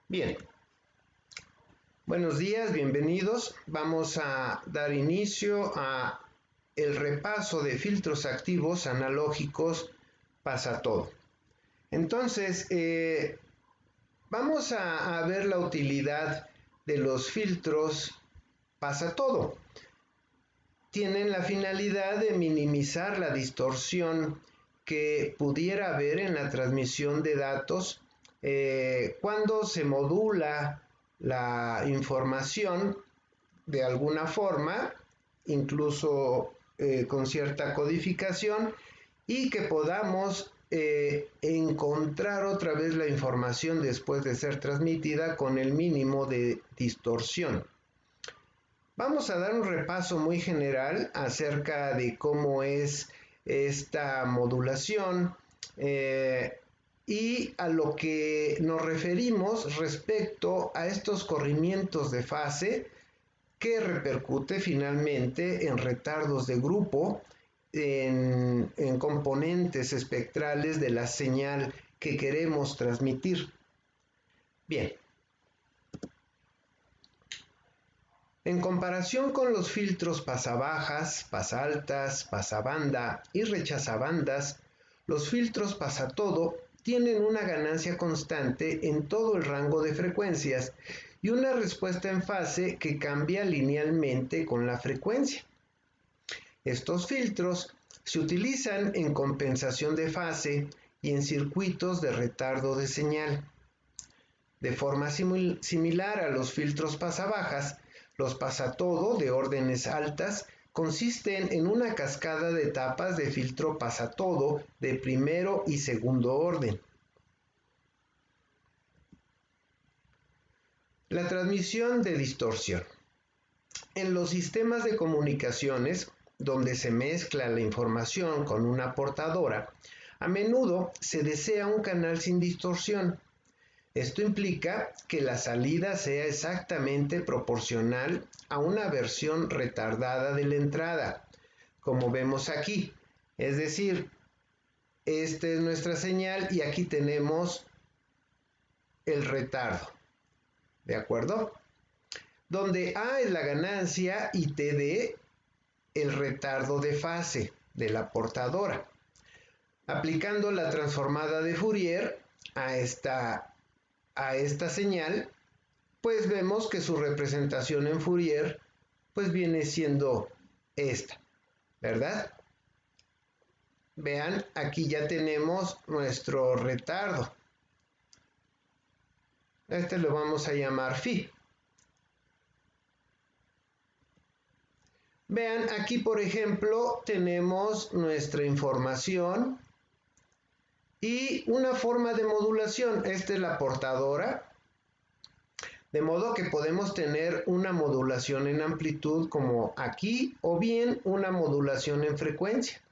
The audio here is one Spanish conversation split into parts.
Bien, buenos días, bienvenidos. Vamos a dar inicio a el repaso de filtros activos analógicos pasa todo. Entonces, vamos a ver la utilidad de los filtros pasa todo. Tienen la finalidad de minimizar la distorsión que pudiera haber en la transmisión de datos cuando se modula la información de alguna forma, incluso con cierta codificación, y que podamos encontrar otra vez la información después de ser transmitida con el mínimo de distorsión. Vamos a dar un repaso muy general acerca de cómo es esta modulación y a lo que nos referimos respecto a estos corrimientos de fase que repercute finalmente en retardos de grupo, en componentes espectrales de la señal que queremos transmitir. Bien. En comparación con los filtros pasabajas, pasaltas, pasabanda y rechazabandas, los filtros pasatodo tienen una ganancia constante en todo el rango de frecuencias y una respuesta en fase que cambia linealmente con la frecuencia. Estos filtros se utilizan en compensación de fase y en circuitos de retardo de señal. De forma similar a los filtros pasabajas, los pasatodo de órdenes altas consisten en una cascada de etapas de filtro pasatodo de primero y segundo orden. La transmisión de distorsión. En los sistemas de comunicaciones, donde se mezcla la información con una portadora, a menudo se desea un canal sin distorsión. Esto implica que la salida sea exactamente proporcional a una versión retardada de la entrada, como vemos aquí. Es decir, esta es nuestra señal y aquí tenemos el retardo. ¿De acuerdo? Donde A es la ganancia y TD el retardo de fase de la portadora. Aplicando la transformada de Fourier a esta señal, pues vemos que su representación en Fourier pues viene siendo esta, ¿verdad? Vean, aquí ya tenemos nuestro retardo. Este lo vamos a llamar phi. Vean, aquí por ejemplo tenemos nuestra información y una forma de modulación. Esta es la portadora. De modo que podemos tener una modulación en amplitud como aquí o bien una modulación en frecuencia.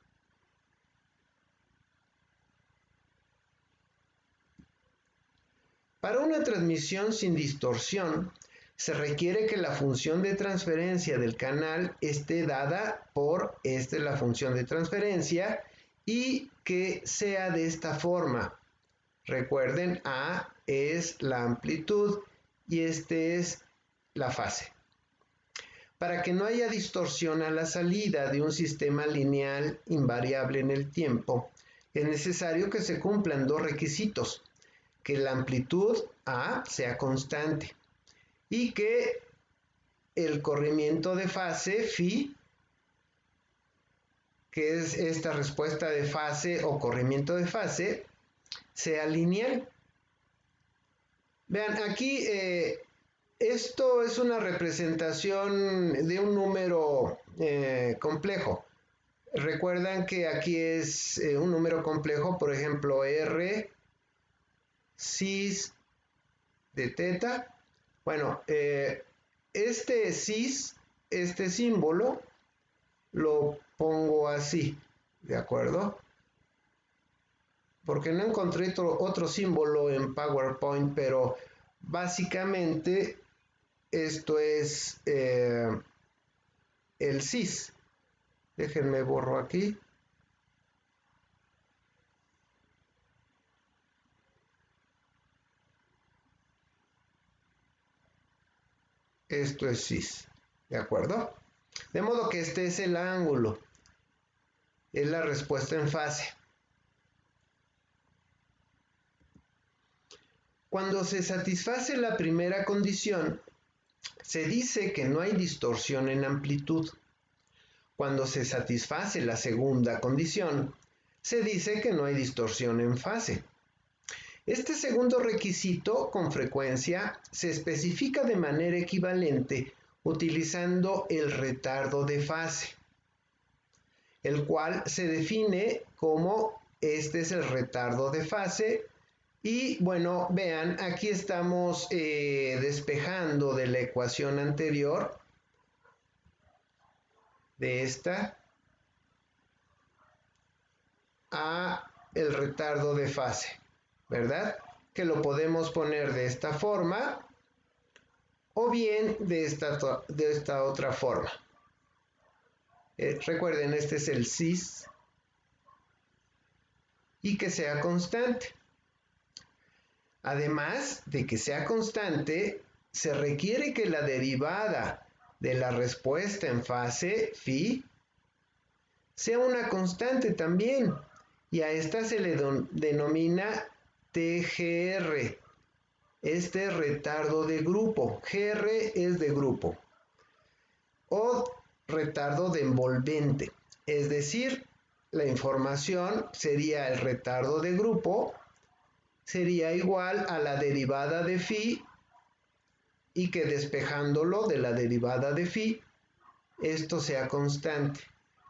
Para una transmisión sin distorsión, se requiere que la función de transferencia del canal esté dada por la función de transferencia y que sea de esta forma. Recuerden, A es la amplitud y este es la fase. Para que no haya distorsión a la salida de un sistema lineal invariable en el tiempo, es necesario que se cumplan dos requisitos: que la amplitud A sea constante y que el corrimiento de fase phi, que es esta respuesta de fase o corrimiento de fase, sea lineal. Vean, aquí esto es una representación de un número complejo. Recuerdan que aquí es un número complejo, por ejemplo, R cis de teta. Bueno, este cis, este símbolo, lo pongo así, ¿de acuerdo? Porque no encontré otro símbolo en PowerPoint, pero básicamente esto es el cis. Déjenme borro aquí. esto es cis, ¿de acuerdo? De modo que este es el ángulo, es la respuesta en fase. Cuando se satisface la primera condición, se dice que no hay distorsión en amplitud. Cuando se satisface la segunda condición, se dice que no hay distorsión en fase. Este segundo requisito, con frecuencia, se especifica de manera equivalente utilizando el retardo de fase, el cual se define como este es el retardo de fase. Y bueno, vean, aquí estamos despejando de la ecuación anterior, de esta, a el retardo de fase, ¿verdad? Que lo podemos poner de esta forma o bien de esta otra forma. Recuerden, este es el cis y que sea constante. Además de que sea constante, se requiere que la derivada de la respuesta en fase phi sea una constante también, y a esta se le denomina TGR. Este es retardo de grupo, GR es de grupo, o retardo de envolvente, es decir, la información sería el retardo de grupo, sería igual a la derivada de phi y que despejándolo de la derivada de phi, esto sea constante.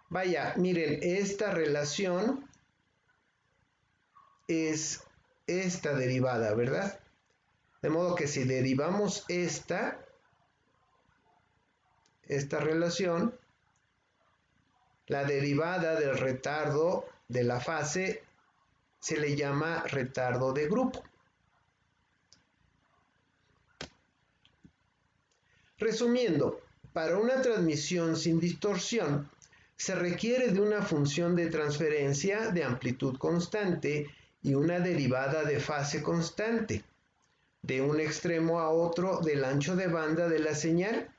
Vaya, miren, esta relación es esta derivada, ¿verdad? De modo que si derivamos esta relación, la derivada del retardo de la fase se le llama retardo de grupo. Resumiendo, para una transmisión sin distorsión, se requiere de una función de transferencia de amplitud constante y una derivada de fase constante, de un extremo a otro del ancho de banda de la señal.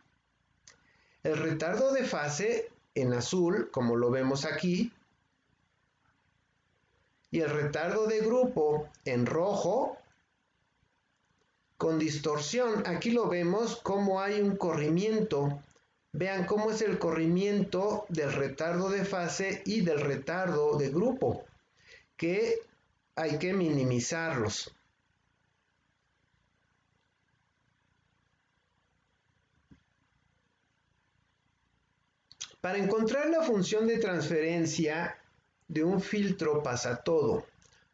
El retardo de fase, en azul, como lo vemos aquí, y el retardo de grupo, en rojo, con distorsión. Aquí lo vemos como hay un corrimiento. Vean cómo es el corrimiento del retardo de fase y del retardo de grupo, que hay que minimizarlos. Para encontrar la función de transferencia de un filtro pasatodo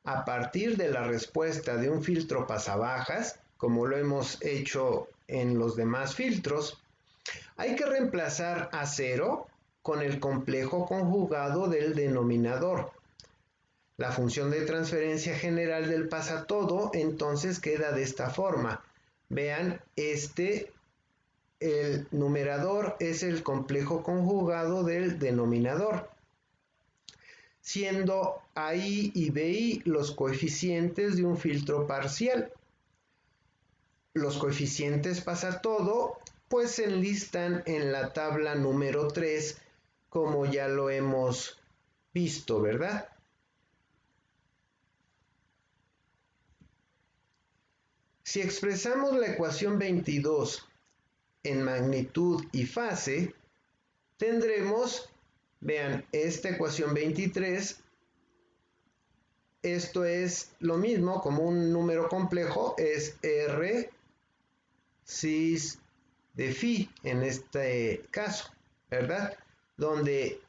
a partir de la respuesta de un filtro pasabajas, como lo hemos hecho en los demás filtros, hay que reemplazar a 0 con el complejo conjugado del denominador. La función de transferencia general del pasatodo entonces queda de esta forma. Vean, el numerador es el complejo conjugado del denominador, siendo AI y BI los coeficientes de un filtro parcial. Los coeficientes pasatodo pues se enlistan en la tabla número 3, como ya lo hemos visto, ¿verdad? Si expresamos la ecuación 22 en magnitud y fase, tendremos, vean, esta ecuación 23, esto es lo mismo como un número complejo, es R cis de phi en este caso, ¿verdad? Donde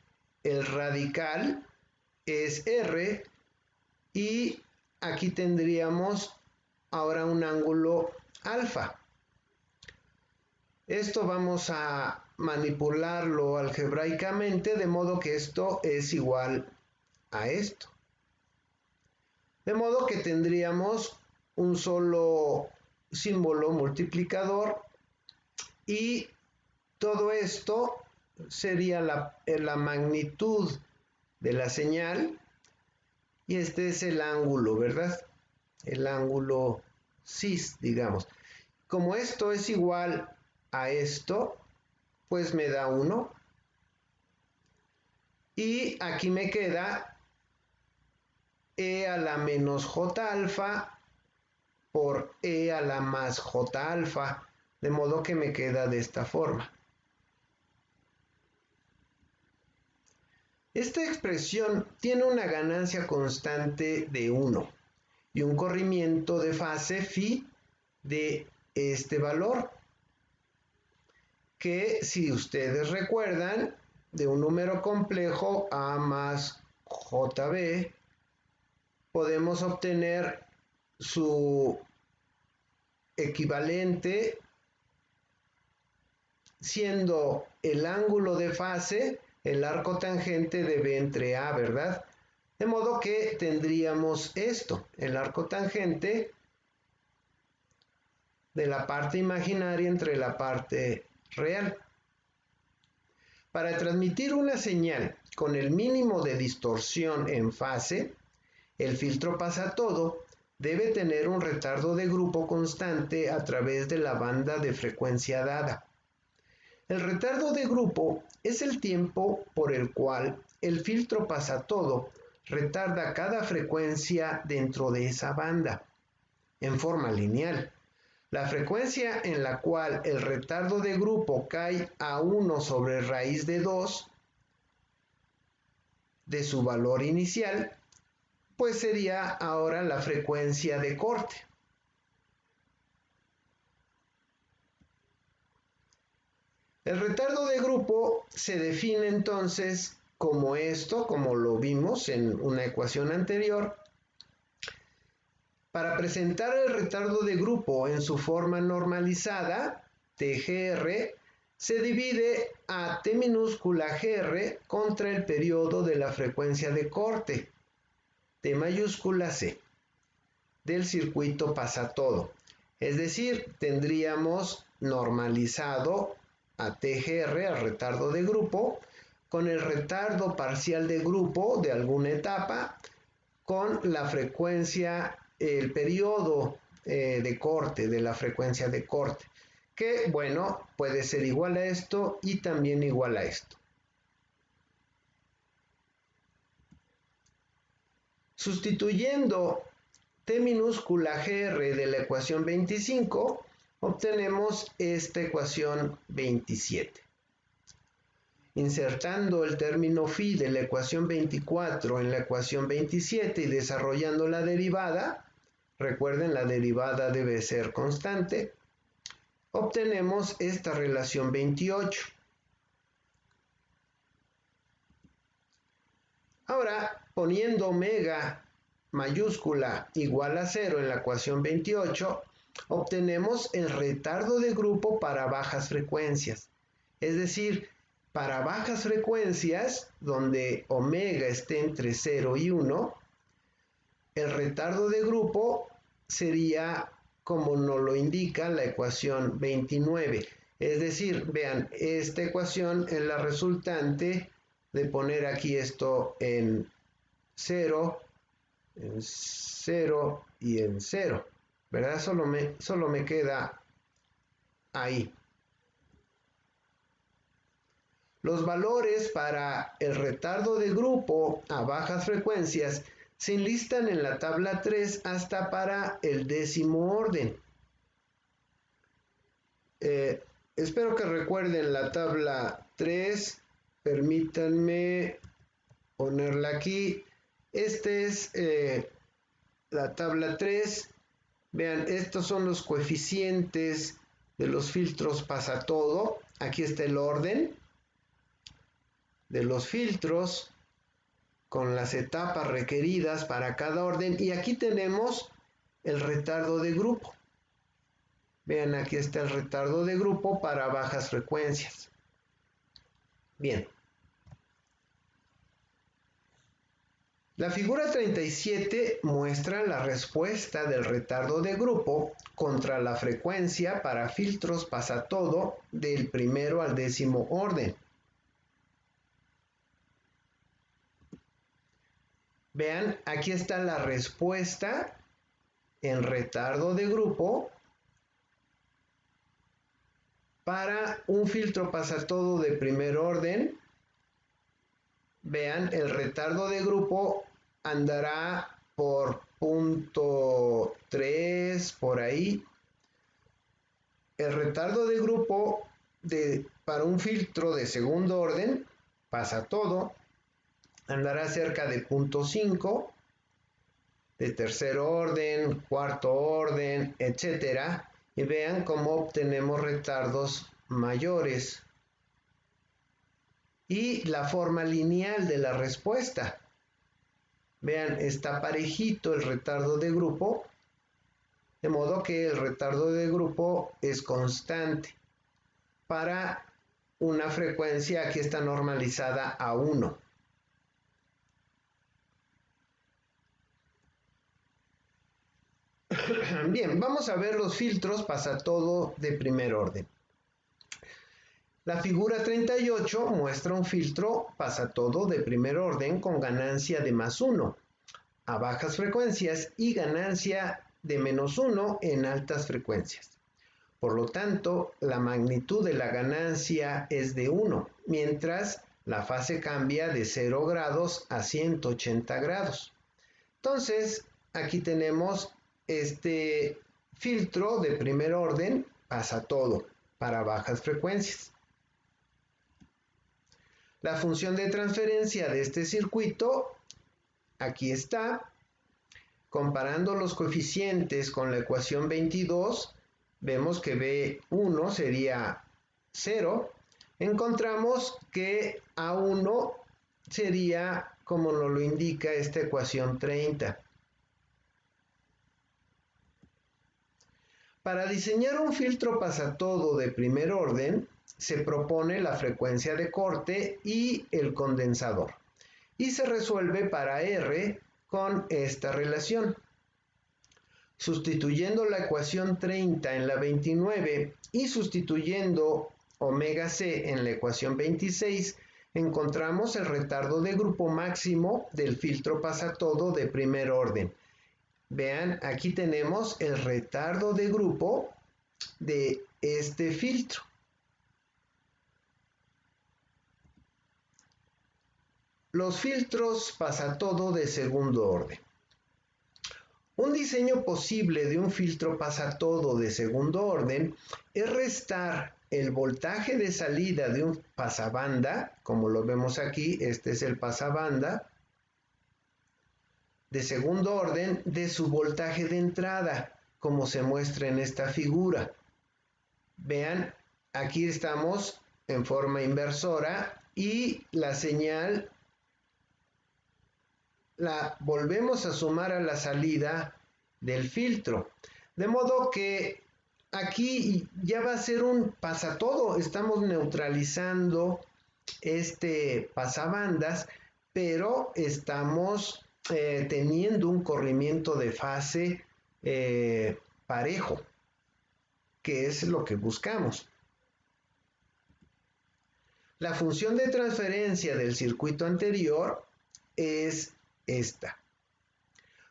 el radical es R y aquí tendríamos ahora un ángulo alfa. Esto vamos a manipularlo algebraicamente de modo que esto es igual a esto. De modo que tendríamos un solo símbolo multiplicador y todo esto sería la magnitud de la señal y este es el ángulo, ¿verdad? El ángulo cis, digamos. Como esto es igual a esto, pues me da 1. Y aquí me queda E a la menos J alfa por E a la más J alfa, de modo que me queda de esta forma. Esta expresión tiene una ganancia constante de 1 y un corrimiento de fase phi de este valor, que si ustedes recuerdan, de un número complejo A más JB, podemos obtener su equivalente siendo el ángulo de fase el arco tangente de B entre A, ¿verdad? De modo que tendríamos esto, el arco tangente de la parte imaginaria entre la parte real. Para transmitir una señal con el mínimo de distorsión en fase, el filtro pasatodo debe tener un retardo de grupo constante a través de la banda de frecuencia dada. El retardo de grupo es el tiempo por el cual el filtro pasatodo retarda cada frecuencia dentro de esa banda, en forma lineal. La frecuencia en la cual el retardo de grupo cae a 1 sobre raíz de 2 de su valor inicial, pues sería ahora la frecuencia de corte. El retardo de grupo se define entonces como esto, como lo vimos en una ecuación anterior. Para presentar el retardo de grupo en su forma normalizada, TGR, se divide a T minúscula GR contra el periodo de la frecuencia de corte, T mayúscula C, del circuito pasatodo. Es decir, tendríamos normalizado a TGR, al retardo de grupo, con el retardo parcial de grupo de alguna etapa, con la frecuencia, el periodo de corte, de la frecuencia de corte, que bueno, puede ser igual a esto y también igual a esto. Sustituyendo T minúscula GR de la ecuación 25, obtenemos esta ecuación 27. Insertando el término phi de la ecuación 24 en la ecuación 27 y desarrollando la derivada, recuerden, la derivada debe ser constante, obtenemos esta relación 28. Ahora, poniendo omega mayúscula igual a 0 en la ecuación 28, obtenemos el retardo de grupo para bajas frecuencias. Es decir, para bajas frecuencias, donde omega esté entre 0 y 1, el retardo de grupo sería como nos lo indica la ecuación 29. Es decir, vean, esta ecuación es la resultante de poner aquí esto en 0 y en 0, ¿verdad? Solo me queda ahí. Los valores para el retardo de grupo a bajas frecuencias se enlistan en la tabla 3 hasta para el 10º orden. Espero que recuerden la tabla 3. Permítanme ponerla aquí. Esta es la tabla 3. Vean, estos son los coeficientes de los filtros pasatodo. Aquí está el orden de los filtros con las etapas requeridas para cada orden, y aquí tenemos el retardo de grupo. Vean, aquí está el retardo de grupo para bajas frecuencias. Bien. La figura 37 muestra la respuesta del retardo de grupo contra la frecuencia para filtros pasatodo del primero al 10º orden. Vean, aquí está la respuesta en retardo de grupo Para un filtro pasatodo de primer orden, vean, el retardo de grupo andará por 0.3 por ahí. El retardo de grupo para un filtro de segundo orden, pasatodo, andará cerca de 0.5, de tercer orden, cuarto orden, etcétera. Y vean cómo obtenemos retardos mayores. Y la forma lineal de la respuesta. Vean, está parejito el retardo de grupo, de modo que el retardo de grupo es constante. Para una frecuencia, aquí está normalizada a 1. Bien, vamos a ver los filtros pasatodo de primer orden. La figura 38 muestra un filtro pasatodo de primer orden con ganancia de +1 a bajas frecuencias y ganancia de -1 en altas frecuencias. Por lo tanto, la magnitud de la ganancia es de 1, mientras la fase cambia de 0 grados a 180 grados. Entonces, aquí tenemos este filtro de primer orden pasatodo para bajas frecuencias. La función de transferencia de este circuito, aquí está. Comparando los coeficientes con la ecuación 22, vemos que B1 sería 0. Encontramos que A1 sería como nos lo indica esta ecuación 30. Para diseñar un filtro pasatodo de primer orden, se propone la frecuencia de corte y el condensador. Y se resuelve para R con esta relación. Sustituyendo la ecuación 30 en la 29 y sustituyendo omega c en la ecuación 26, encontramos el retardo de grupo máximo del filtro pasatodo de primer orden. Vean, aquí tenemos el retardo de grupo de este filtro. Los filtros pasatodo de segundo orden. Un diseño posible de un filtro pasatodo de segundo orden es restar el voltaje de salida de un pasabanda, como lo vemos aquí, este es el pasabanda, de segundo orden de su voltaje de entrada, como se muestra en esta figura. Vean, aquí estamos en forma inversora y la señal la volvemos a sumar a la salida del filtro. De modo que aquí ya va a ser un pasatodo, estamos neutralizando este pasabandas, pero estamos teniendo un corrimiento de fase parejo, que es lo que buscamos. La función de transferencia del circuito anterior es esta.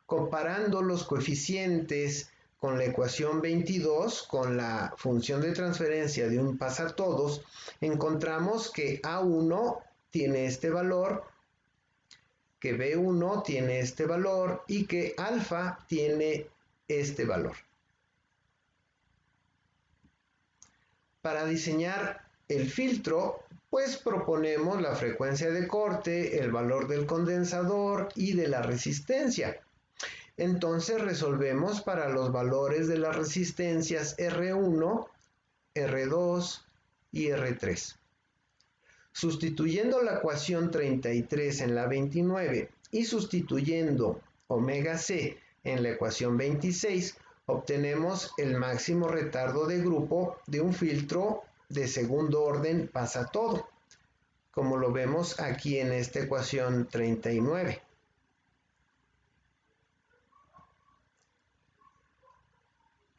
Comparando los coeficientes con la ecuación 22, con la función de transferencia de un pasatodos, encontramos que A1 tiene este valor, que B1 tiene este valor y que alfa tiene este valor. Para diseñar el filtro, pues proponemos la frecuencia de corte, el valor del condensador y de la resistencia. Entonces resolvemos para los valores de las resistencias R1, R2 y R3. Sustituyendo la ecuación 33 en la 29 y sustituyendo omega c en la ecuación 26, obtenemos el máximo retardo de grupo de un filtro de segundo orden pasatodo, como lo vemos aquí en esta ecuación 39.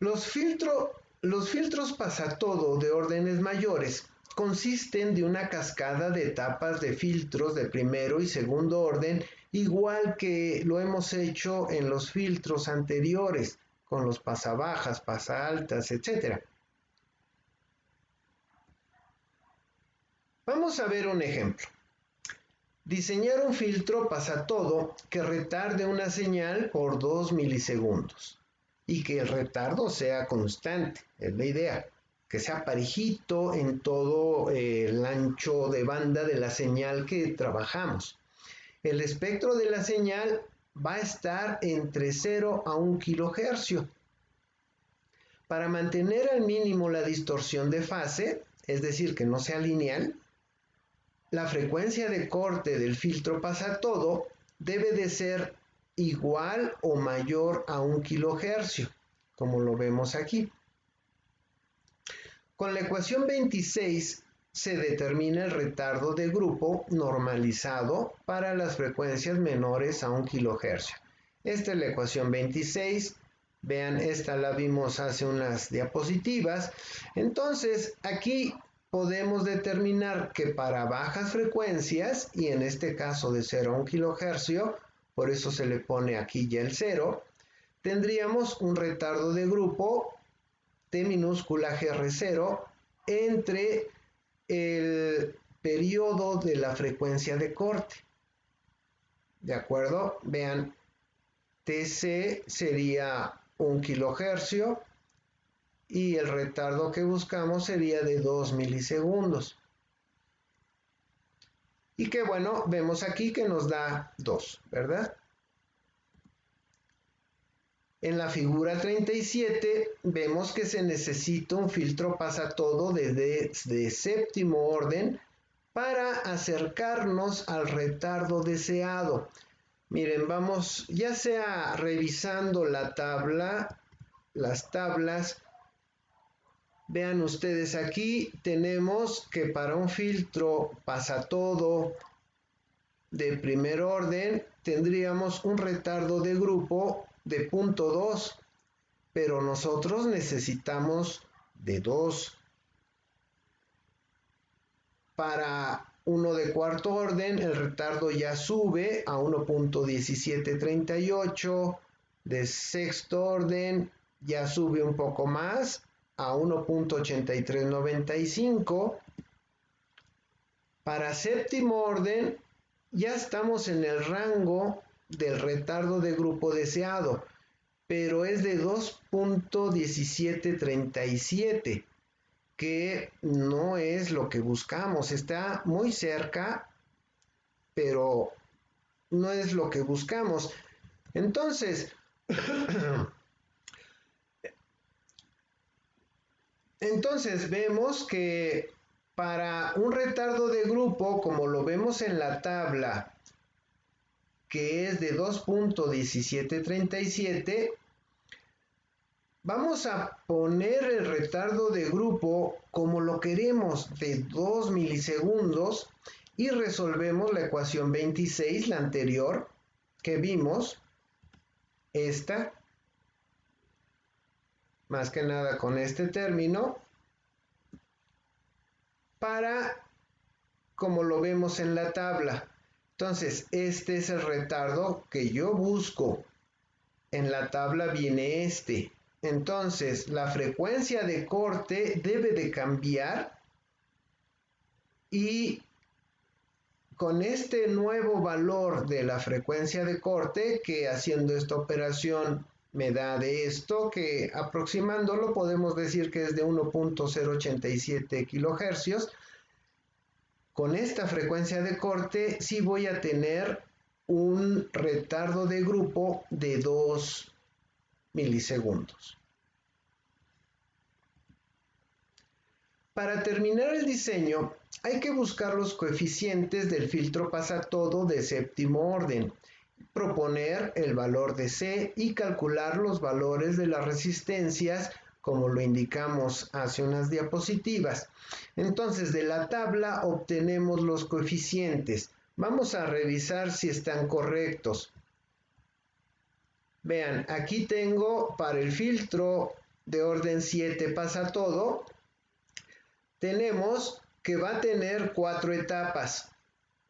Los filtros pasatodo de órdenes mayores consisten de una cascada de etapas de filtros de primero y segundo orden, igual que lo hemos hecho en los filtros anteriores, con los pasabajas, pasaltas, etc. Vamos a ver un ejemplo. Diseñar un filtro pasa todo que retarde una señal por 2 milisegundos y que el retardo sea constante, es la idea, que sea parejito en todo el ancho de banda de la señal que trabajamos. El espectro de la señal va a estar entre 0 a 1 kilohercio. Para mantener al mínimo la distorsión de fase, es decir, que no sea lineal, la frecuencia de corte del filtro pasatodo debe de ser igual o mayor a 1 kilohercio, como lo vemos aquí. Con la ecuación 26 se determina el retardo de grupo normalizado para las frecuencias menores a 1 kilohercio. Esta es la ecuación 26. Vean, esta la vimos hace unas diapositivas. Entonces, aquí podemos determinar que para bajas frecuencias, y en este caso de 0 a 1 kilohercio, por eso se le pone aquí ya el 0, tendríamos un retardo de grupo T minúscula GR0 entre el periodo de la frecuencia de corte. ¿De acuerdo? Vean, TC sería 1 kilohercio y el retardo que buscamos sería de 2 milisegundos. Y que bueno, vemos aquí que nos da 2, ¿verdad? En la figura 37 vemos que se necesita un filtro pasatodo de séptimo orden para acercarnos al retardo deseado. Miren, vamos ya sea revisando la tabla, las tablas. Vean ustedes aquí tenemos que para un filtro pasatodo de primer orden tendríamos un retardo de grupo de 0.2, pero nosotros necesitamos de 2. Para uno de cuarto orden el retardo ya sube a 1.1738, de sexto orden ya sube un poco más a 1.8395. Para séptimo orden ya estamos en el rango del retardo de grupo deseado, pero es de 2.1737, que no es lo que buscamos. Está muy cerca, pero no es lo que buscamos. Entonces, vemos que para un retardo de grupo, como lo vemos en la tabla, que es de 2.1737, vamos a poner el retardo de grupo como lo queremos, de 2 milisegundos, y resolvemos la ecuación 26, la anterior que vimos, esta, más que nada con este término, para como lo vemos en la tabla. Entonces, este es el retardo que yo busco. En la tabla viene este. Entonces, la frecuencia de corte debe de cambiar y con este nuevo valor de la frecuencia de corte, que haciendo esta operación me da de esto, que aproximándolo podemos decir que es de 1.087 kilohercios, con esta frecuencia de corte sí voy a tener un retardo de grupo de 2 milisegundos. Para terminar el diseño, hay que buscar los coeficientes del filtro pasatodo de séptimo orden, proponer el valor de C y calcular los valores de las resistencias como lo indicamos hace unas diapositivas. Entonces, de la tabla obtenemos los coeficientes. Vamos a revisar si están correctos. Vean, aquí tengo para el filtro de orden 7 pasatodo, tenemos que va a tener 4 etapas.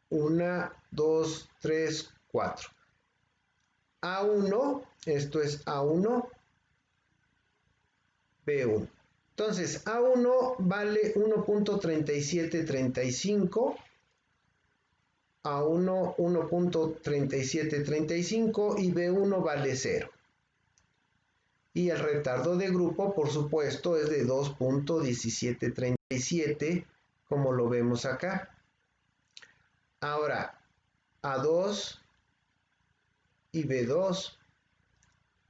1, 2, 3, 4. A1, esto es A1, B1. Entonces, A1 vale 1.3735, A1 1.3735 y B1 vale 0. Y el retardo de grupo, por supuesto, es de 2.1737, como lo vemos acá. Ahora, A2 y B2.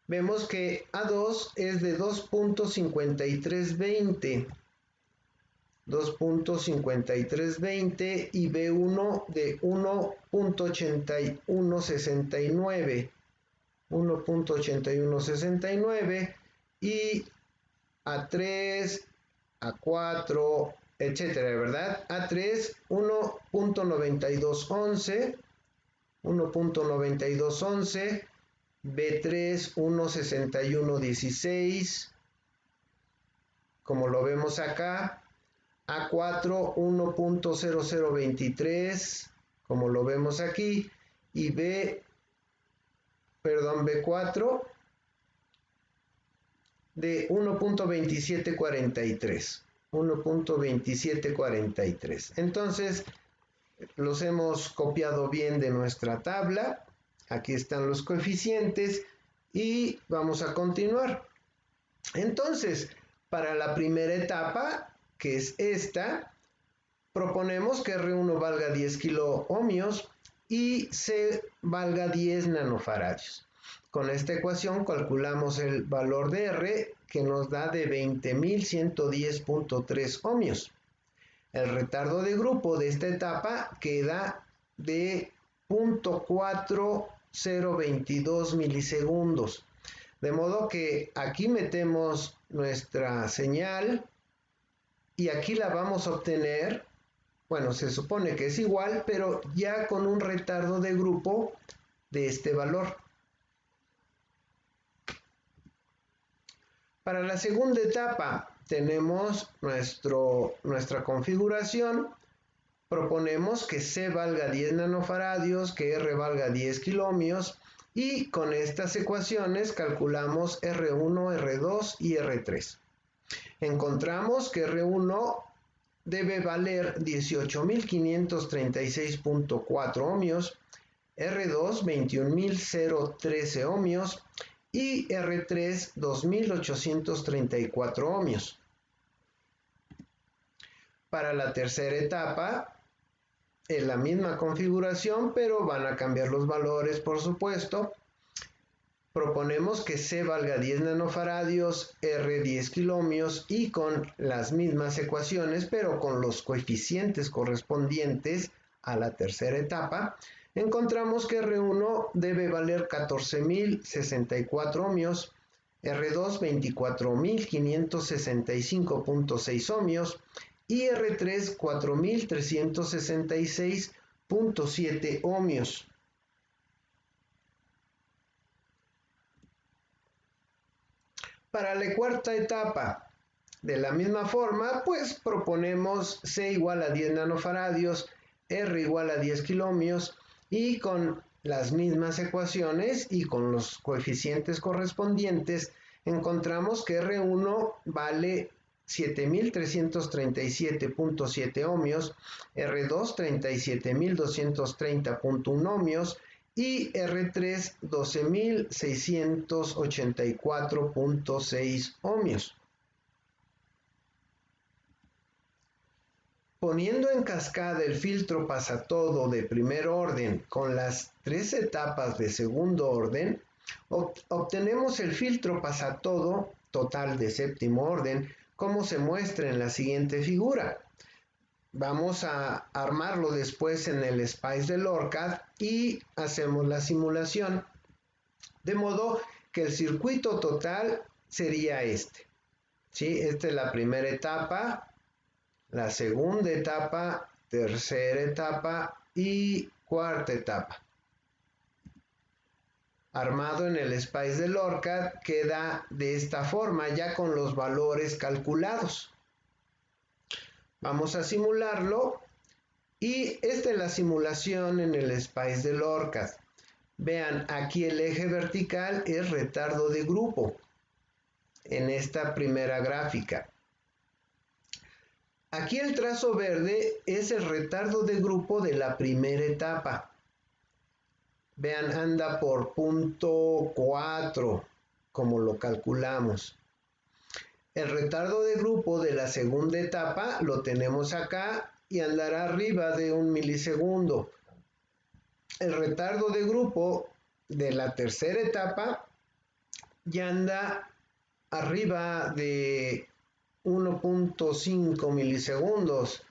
Vemos que A2 es de 2.5320, 2.5320 y B1 de 1.8169, 1.8169 y A3, A4, etcétera, ¿verdad? A3 1.9211, 1.9211, B3 1.6116, como lo vemos acá, A4 1.0023, como lo vemos aquí, y B4 de 1.2743, 1.2743. Entonces, los hemos copiado bien de nuestra tabla. Aquí están los coeficientes y vamos a continuar. Entonces, para la primera etapa, que es esta, proponemos que R1 valga 10 kiloohmios y C valga 10 nanofaradios. Con esta ecuación calculamos el valor de R, que nos da de 20.110.3 ohmios. El retardo de grupo de esta etapa queda de 0.4022 milisegundos. De modo que aquí metemos nuestra señal y aquí la vamos a obtener, bueno, se supone que es igual, pero ya con un retardo de grupo de este valor. Para la segunda etapa tenemos nuestra configuración. Proponemos que C valga 10 nanofaradios, que R valga 10 kiloohmios y con estas ecuaciones calculamos R1, R2 y R3. Encontramos que R1 debe valer 18.536.4 ohmios, R2 21.013 ohmios y R3 2.834 ohmios. Para la tercera etapa es la misma configuración, pero van a cambiar los valores, por supuesto. Proponemos que C valga 10 nanofaradios, R 10 kiloohmios y con las mismas ecuaciones, pero con los coeficientes correspondientes a la tercera etapa, encontramos que R1 debe valer 14.064 ohmios, R2 24.565.6 ohmios y R3 4.366.7 ohmios. Para la cuarta etapa, de la misma forma, pues proponemos C igual a 10 nanofaradios, R igual a 10 kiloohmios y con las mismas ecuaciones y con los coeficientes correspondientes encontramos que R1 vale 7.337.7 ohmios, R2 37.230.1 ohmios y R3 12.684.6 ohmios. Poniendo en cascada el filtro pasatodo de primer orden con las tres etapas de segundo orden, obtenemos el filtro pasatodo total de séptimo orden, como se muestra en la siguiente figura. Vamos a armarlo después en el SPICE del ORCAD y hacemos la simulación. De modo que el circuito total sería este. ¿Sí? Esta es la primera etapa, la segunda etapa, tercera etapa y cuarta etapa. Armado en el SPICE del ORCAD queda de esta forma, ya con los valores calculados. Vamos a simularlo y esta es la simulación en el SPICE del ORCAD. Vean, aquí el eje vertical es retardo de grupo en esta primera gráfica. Aquí el trazo verde es el retardo de grupo de la primera etapa. Vean, anda por punto 4, como lo calculamos. El retardo de grupo de la segunda etapa lo tenemos acá y andará arriba de 1 milisegundo. El retardo de grupo de la tercera etapa ya anda arriba de 1.5 milisegundos.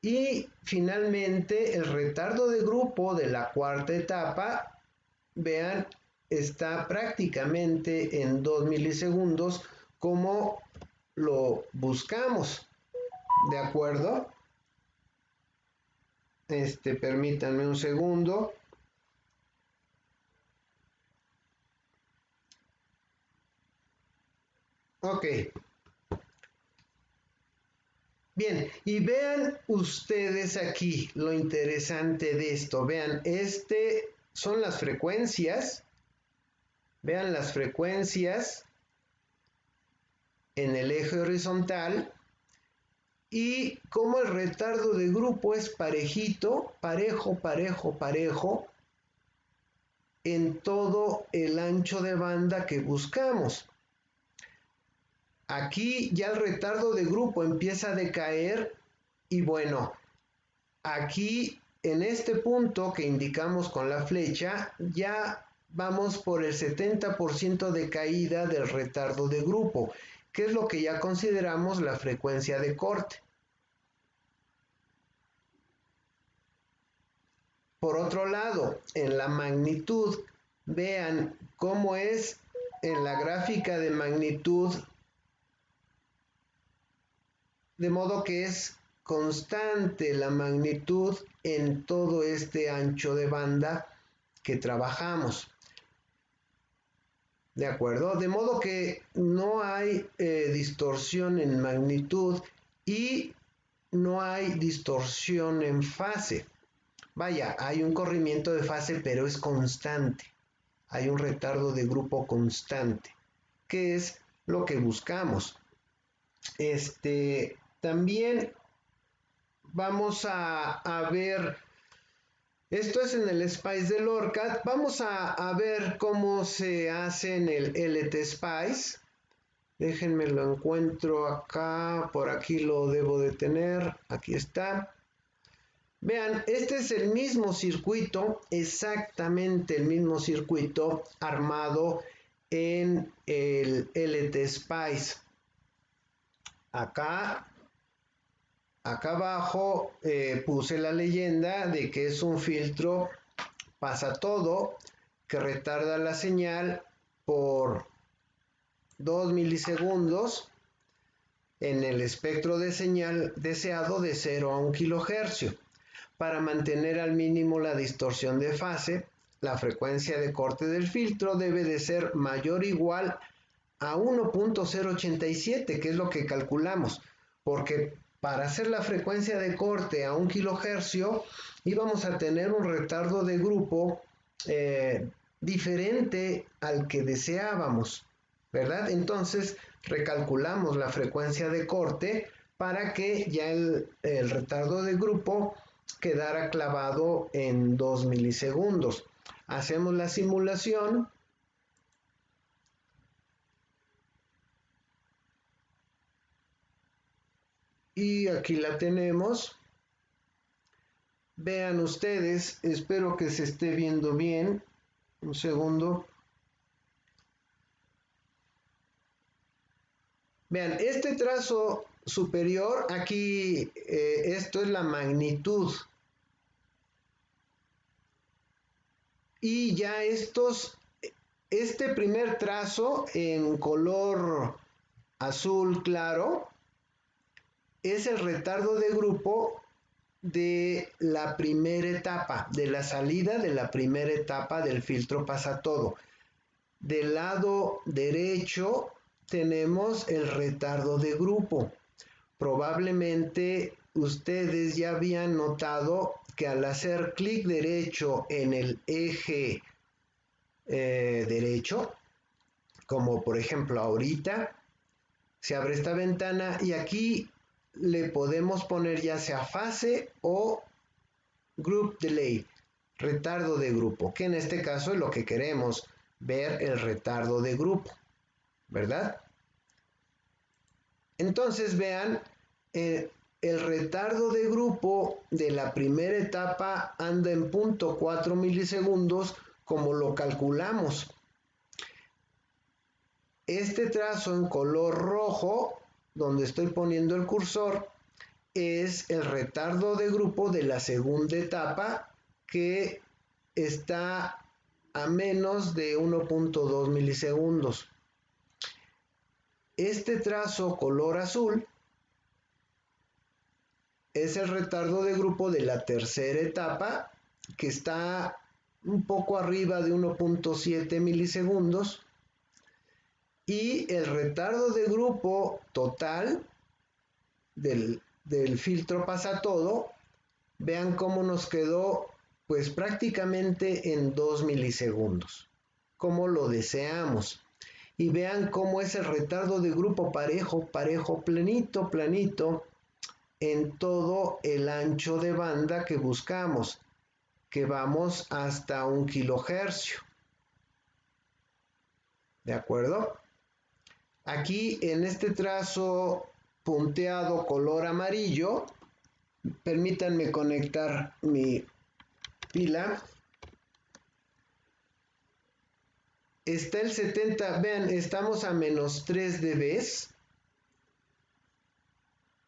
Y finalmente el retardo de grupo de la cuarta etapa, vean, está prácticamente en 2 milisegundos como lo buscamos. ¿De acuerdo? Permítanme un segundo. Ok. Bien, y vean ustedes aquí lo interesante de esto. Vean, son las frecuencias. Vean las frecuencias en el eje horizontal y como el retardo de grupo es parejito, parejo en todo el ancho de banda que buscamos. Aquí ya el retardo de grupo empieza a decaer y bueno, aquí en este punto que indicamos con la flecha ya vamos por el 70% de caída del retardo de grupo, que es lo que ya consideramos la frecuencia de corte. Por otro lado, en la magnitud, vean cómo es en la gráfica de magnitud, de modo que es constante la magnitud en todo este ancho de banda que trabajamos. ¿De acuerdo? De modo que no hay distorsión en magnitud y no hay distorsión en fase. Vaya, hay un corrimiento de fase, pero es constante. Hay un retardo de grupo constante, que es lo que buscamos. También vamos a ver, esto es en el Spice del ORCAD, vamos a ver cómo se hace en el LTSpice. Déjenme lo encuentro acá, por aquí lo debo de tener, aquí está. Vean, este es el mismo circuito, exactamente el mismo circuito armado en el LTSpice. Acá abajo puse la leyenda de que es un filtro pasa todo que retarda la señal por 2 milisegundos en el espectro de señal deseado de 0 a 1 kHz. Para mantener al mínimo la distorsión de fase, la frecuencia de corte del filtro debe de ser mayor o igual a 1.087, que es lo que calculamos, porque para hacer la frecuencia de corte a 1 kHz íbamos a tener un retardo de grupo diferente al que deseábamos, ¿verdad? Entonces recalculamos la frecuencia de corte para que ya el retardo de grupo quedara clavado en 2 milisegundos. Hacemos la simulación. Y aquí la tenemos. Vean ustedes, espero que se esté viendo bien. Un segundo. Vean, este trazo superior, aquí esto es la magnitud. Y ya este primer trazo en color azul claro es el retardo de grupo de la primera etapa, de la salida de la primera etapa del filtro pasatodo. Del lado derecho tenemos el retardo de grupo. Probablemente ustedes ya habían notado que al hacer clic derecho en el eje derecho, como por ejemplo ahorita, Se abre esta ventana y aquí le podemos poner ya sea fase o group delay, retardo de grupo, que en este caso es lo que queremos, ver el retardo de grupo, ¿verdad? Entonces vean, el retardo de grupo de la primera etapa anda en 0.4 milisegundos como lo calculamos. Este trazo en color rojo, donde estoy poniendo el cursor, es el retardo de grupo de la segunda etapa, que está a menos de 1.2 milisegundos. Este trazo color azul es el retardo de grupo de la tercera etapa, que está un poco arriba de 1.7 milisegundos. Y el retardo de grupo total del filtro pasatodo, vean cómo nos quedó pues prácticamente en 2 milisegundos, como lo deseamos. Y vean cómo es el retardo de grupo parejo, planito, planito, en todo el ancho de banda que buscamos, que vamos hasta 1 kilohercio. ¿De acuerdo? Aquí en este trazo punteado color amarillo, permítanme conectar mi pila. Está el 70, vean, estamos a menos 3 dB.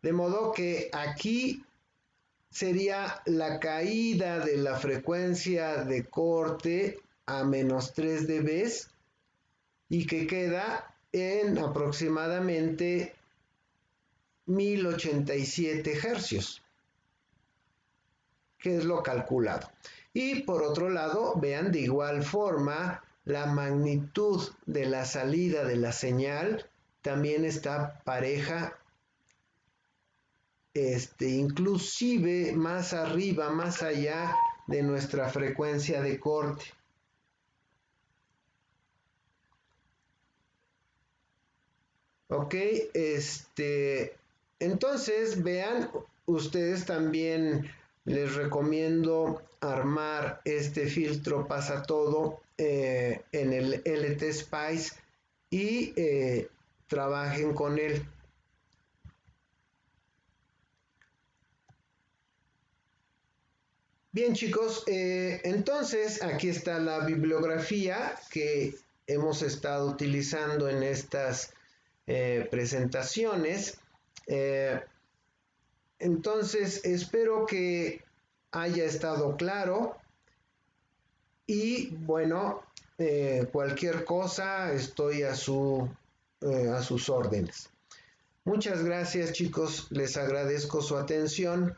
De modo que aquí sería la caída de la frecuencia de corte a menos 3 dB y que queda en aproximadamente 1087 hercios, que es lo calculado. Y por otro lado, vean de igual forma la magnitud de la salida de la señal también está pareja, inclusive más arriba, más allá de nuestra frecuencia de corte. Ok, entonces vean, ustedes también les recomiendo armar este filtro pasatodo en el LT Spice y trabajen con él. Bien chicos, entonces aquí está la bibliografía que hemos estado utilizando en estas presentaciones. Entonces espero que haya estado claro y bueno, cualquier cosa estoy a sus órdenes. Muchas gracias chicos, les agradezco su atención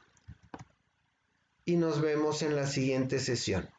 y nos vemos en la siguiente sesión.